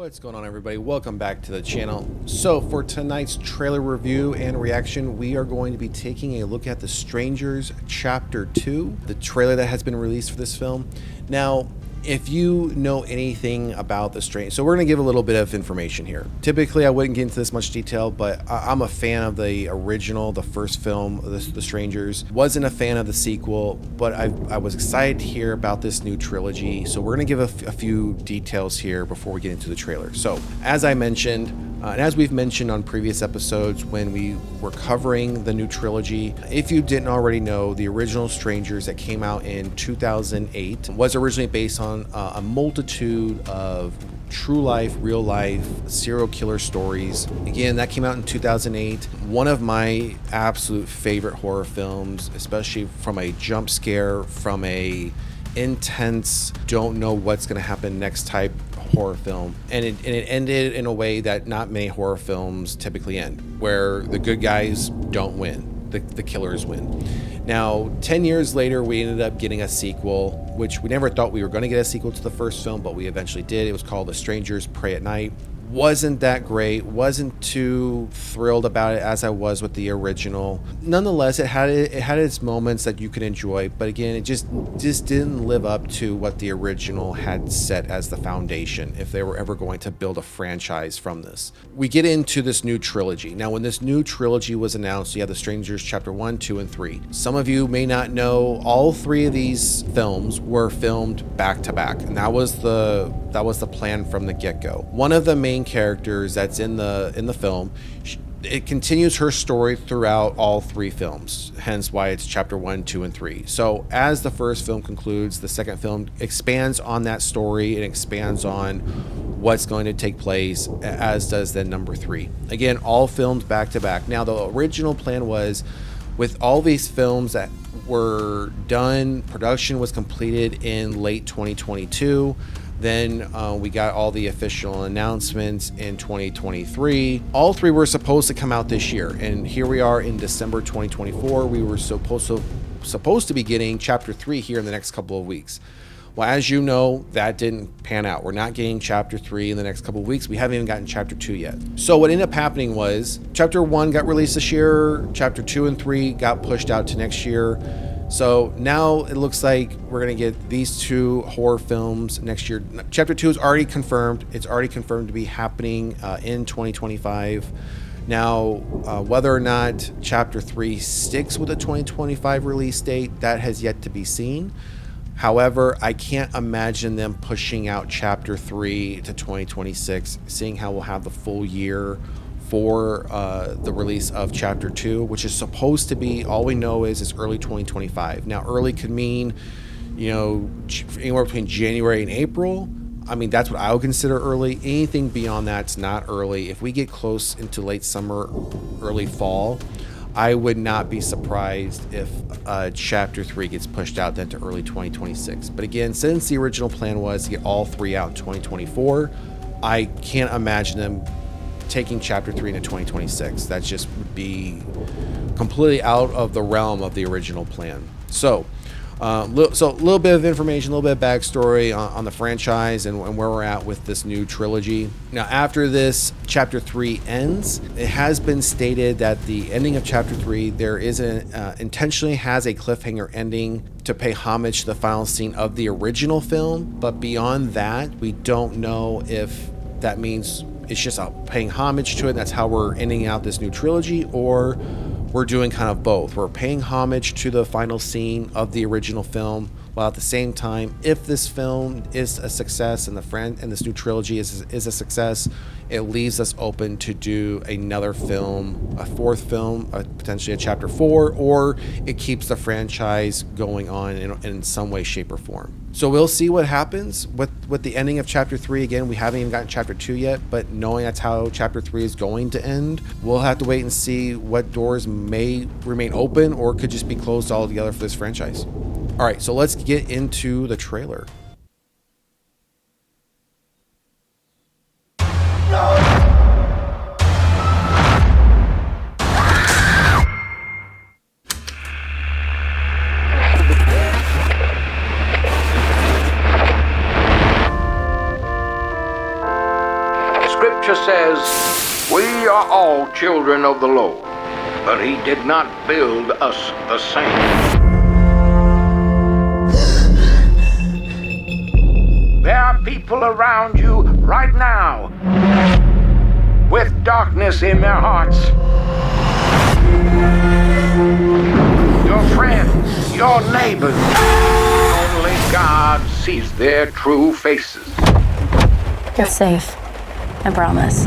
What's going on, everybody? Welcome back to the channel. So for tonight's trailer review and reaction, we are going to be taking a look at The Strangers Chapter 2, the trailer that has been released for this film. Now, if you know anything about The Strangers, so we're going to give a little bit of information here. Typically, I wouldn't get into this much detail, but I'm a fan of the original, the first film, The Strangers. Wasn't a fan of the sequel, but I was excited to hear about this new trilogy. So we're going to give a few details here before we get into the trailer. So, as I mentioned, and as we've mentioned on previous episodes when we were covering the new trilogy, if you didn't already know, the original Strangers that came out in 2008 was originally based on a multitude of true life, real life serial killer stories. Again, that came out in 2008. One of my absolute favorite horror films, especially from a jump scare, from a intense, don't know what's going to happen next type horror film. And it ended in a way that not many horror films typically end, where the good guys don't win. The killers win. Now, 10 years later, we ended up getting a sequel, which we never thought we were going to get a sequel to the first film, but we eventually did. It was called The Strangers Prey at Night. Wasn't that great. Wasn't too thrilled about it as I was with the original. Nonetheless, it had its moments that you could enjoy, but again, it just didn't live up to what the original had set as the foundation, if they were ever going to build a franchise from this. We get into this new trilogy. Now, when this new trilogy was announced, you have The Strangers Chapter 1, 2, and 3. Some of you may not know, all three of these films were filmed back to back, and that was the plan from the get-go. One of the main characters that's in the film, it continues her story throughout all three films, hence why it's Chapter 1, 2, and 3. So as the first film concludes, the second film expands on that story and expands on what's going to take place, as does then number 3. Again, all filmed back to back. Now, the original plan was, with all these films that were done, production was completed in late 2022. Then we got all the official announcements in 2023. All three were supposed to come out this year, and here we are in December 2024. We were supposed to be getting Chapter 3 here in the next couple of weeks. Well, as you know, that didn't pan out. We're not getting Chapter 3 in the next couple of weeks. We haven't even gotten Chapter 2 yet. So what ended up happening was Chapter 1 got released this year. Chapter 2 and 3 got pushed out to next year. So now it looks like we're going to get these two horror films next year. Chapter 2 is already confirmed. It's already confirmed to be happening in 2025. Now, whether or not Chapter 3 sticks with the 2025 release date, that has yet to be seen. However, I can't imagine them pushing out Chapter 3 to 2026, seeing how we'll have the full year for the release of Chapter 2, which is supposed to be, all we know is it's early 2025. Now, early could mean, anywhere between January and April. I mean, that's what I would consider early. Anything beyond that's not early. If we get close into late summer, early fall, I would not be surprised if Chapter 3 gets pushed out then to early 2026. But again, since the original plan was to get all three out in 2024, I can't imagine them taking Chapter 3 into 2026. That just would be completely out of the realm of the original plan. So a little bit of information, a little bit of backstory on the franchise and where we're at with this new trilogy. Now, after this Chapter 3 ends, it has been stated that the ending of Chapter 3, there is intentionally has a cliffhanger ending to pay homage to the final scene of the original film. But beyond that, we don't know if that means it's just paying homage to it, and that's how we're ending out this new trilogy, or we're doing kind of both. We're paying homage to the final scene of the original film, while at the same time, if this film is a success and this new trilogy is a success, it leaves us open to do another film, a fourth film, potentially a Chapter 4, or it keeps the franchise going on in some way, shape, or form. So we'll see what happens with the ending of Chapter 3. Again, we haven't even gotten Chapter 2 yet, but knowing that's how Chapter 3 is going to end, we'll have to wait and see what doors may remain open or could just be closed altogether for this franchise. All right, so let's get into the trailer. scripture says, "We are all children of the Lord, but he did not build us the same." There are people around you right now with darkness in their hearts. Your friends, your neighbors. Only God sees their true faces. You're safe, I promise.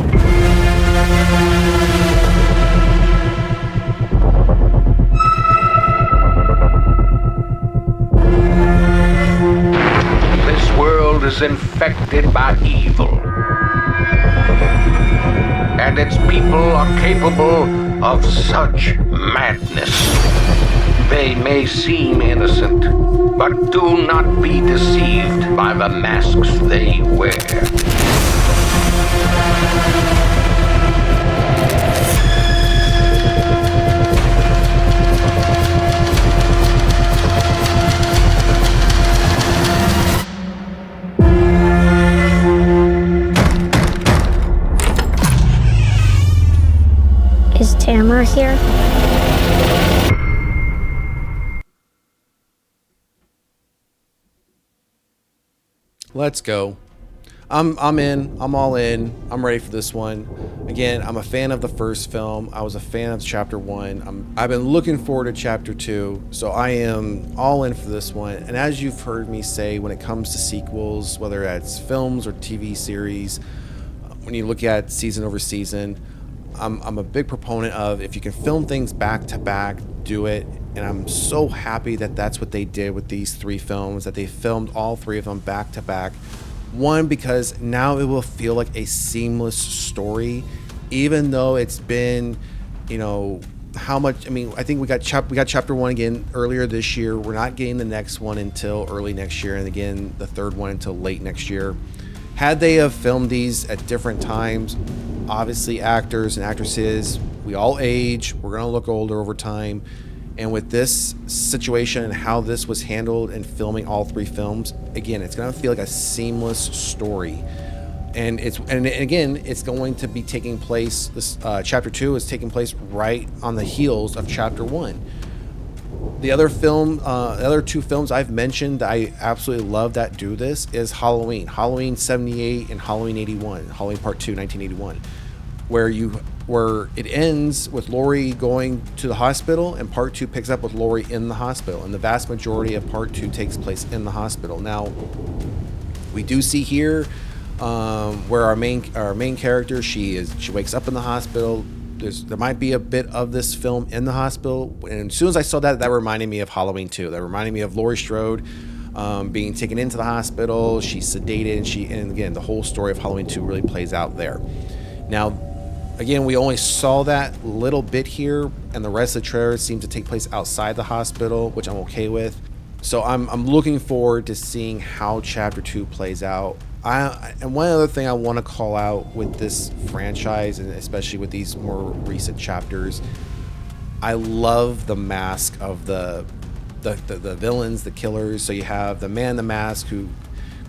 This world is infected by evil, and its people are capable of such madness. They may seem innocent, but do not be deceived by the masks they wear. Is Tamara here? Let's go. I'm in. I'm all in. I'm ready for this one. Again, I'm a fan of the first film. I was a fan of chapter 1. I've been looking forward to chapter 2, so I am all in for this one. And as you've heard me say, when it comes to sequels, whether that's films or TV series, when you look at season over season, I'm a big proponent of, if you can film things back to back, do it. And I'm so happy that that's what they did with these 3 films, that they filmed all 3 of them back to back. One, because now it will feel like a seamless story, even though it's been, how much. I mean, I think we got chapter 1 again earlier this year. We're not getting the next one until early next year, and again the third one until late next year. Had they have filmed these at different times, obviously actors and actresses, we all age, we're gonna look older over time. And with this situation and how this was handled in filming all 3 films, again, it's gonna feel like a seamless story. And again, it's going to be taking place. This chapter 2 is taking place right on the heels of chapter 1. The other 2 films I've mentioned that I absolutely love that do this is Halloween 78 and Halloween 81, Halloween Part 2, 1981, where it ends with Laurie going to the hospital, and Part 2 picks up with Laurie in the hospital, and the vast majority of Part 2 takes place in the hospital. Now, we do see here where our main character, she wakes up in the hospital. There might be a bit of this film in the hospital, and as soon as I saw that reminded me of Halloween 2. That reminded me of Laurie Strode being taken into the hospital. She's sedated, and again, the whole story of Halloween 2 really plays out there. Now, again, we only saw that little bit here, and the rest of the trailer seems to take place outside the hospital, which I'm okay with. So I'm looking forward to seeing how chapter 2 plays out. And one other thing I want to call out with this franchise, and especially with these more recent chapters, I love the mask of the villains, the killers. So you have the man in the mask, who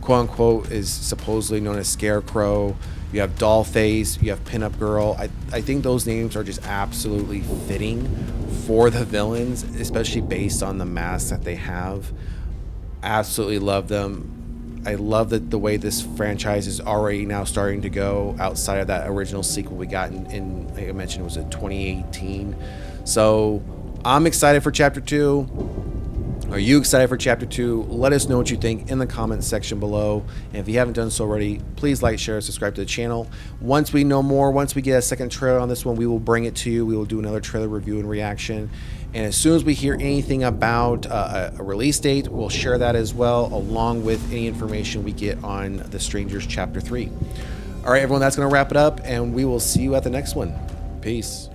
quote unquote is supposedly known as Scarecrow. You have Dollface, you have Pinup Girl. I think those names are just absolutely fitting for the villains, especially based on the masks that they have. Absolutely love them. I love the way this franchise is already now starting to go outside of that original sequel we got in like I mentioned, was it 2018? So I'm excited for chapter 2. Are you excited for chapter 2? Let us know what you think in the comments section below. And if you haven't done so already, please like, share, subscribe to the channel. Once we know more, once we get a second trailer on this one, we will bring it to you. We will do another trailer review and reaction. And as soon as we hear anything about a release date, we'll share that as well, along with any information we get on The Strangers Chapter 3. All right, everyone, that's going to wrap it up, and we will see you at the next one. Peace.